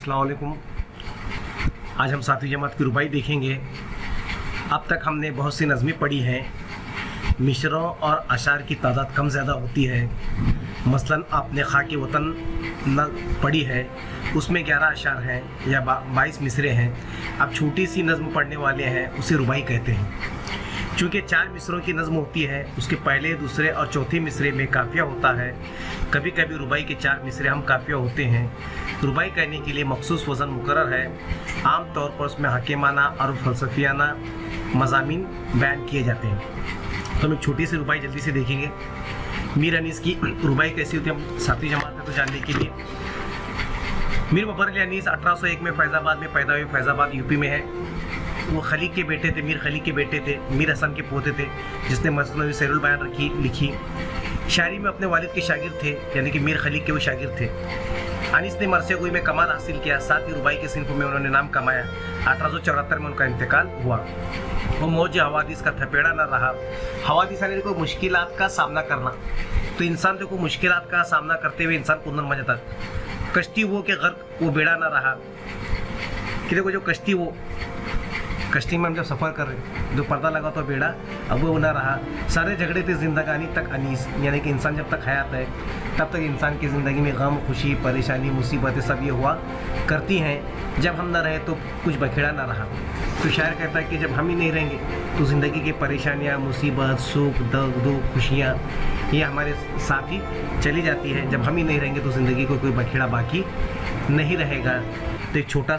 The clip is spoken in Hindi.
अस्सलाम वालेकुम। आज हम सातवीं जमात की रुबाई देखेंगे। अब तक हमने बहुत सी नज़में पढ़ी हैं। मिसरों और अशार की तादाद कम ज़्यादा होती है। मसलन आपने खाके वतन न पढ़ी है, उसमें 11 अशार हैं या 22 मिसरे हैं। अब छोटी सी नज़म पढ़ने वाले हैं, उसे रुबाई कहते हैं। चूँकि 4 मिसरों की नज़म होती है, उसके पहले, दूसरे और चौथे मिसरे में काफ़िया होता है। कभी कभी रुबाई के 4 मिसरे हम काफ़िया होते हैं। रुबाई कहने के लिए मखसूस वज़न मुकर्रर है। आम तौर पर उसमें हकीमाना और फ़लसफ़ियाना मज़ामीन बयान किए जाते हैं। तो हम एक छोटी सी रुबाई जल्दी से देखेंगे। मीर अनीस की रुबाई कैसी होती है, हम सातवीं जमात में तो जानने के लिए। मीर बबर अली अनीस 1801 में फैज़ाबाद में पैदा हुए। फैज़ाबाद यूपी में है। वो खलीक के बेटे थे, मीर खलीक के बेटे थे, मीर हसन के पोते थे, जिसने मसनवी सैरुल बयान लिखी। शायरी में अपने वालिद के शागिर्द थे, यानी कि मीर खलीक के वो शागिर्द थे। अनीस ने मरसियागोई में कमाल हासिल किया, साथ ही रुबाई के सिंफ में उन्होंने नाम कमाया। 1874 में उनका इंतकाल हुआ। वो मौज हवादिस का थपेड़ा न रहा। हवादिस यानी कोई मुश्किलात का सामना करना। तो इंसान देखो मुश्किलात का सामना करते हुए इंसान कुंदन मर जाता। कश्ती वो के गर्क वो बेड़ा न रहा कि देखो जो कश्ती में हम जब सफ़र कर रहे, जो पर्दा लगा तो बेड़ा अब वो ना रहा। सारे झगड़े थे ज़िंदगानी तक अनीस, यानी कि इंसान जब तक हयात है तब तक इंसान की ज़िंदगी में गम, खुशी, परेशानी, मुसीबतें सब ये हुआ करती हैं। जब हम ना रहे तो कुछ बखेड़ा ना रहा। तो शायर कहता है कि जब हम ही नहीं रहेंगे तो ज़िंदगी की परेशानियाँ, मुसीबत, सुख, दर्द, दुख, खुशियाँ ये हमारे साथ ही चली जाती है। जब हम ही नहीं रहेंगे तो ज़िंदगी को कोई बखेड़ा बाकी नहीं रहेगा। तो एक छोटा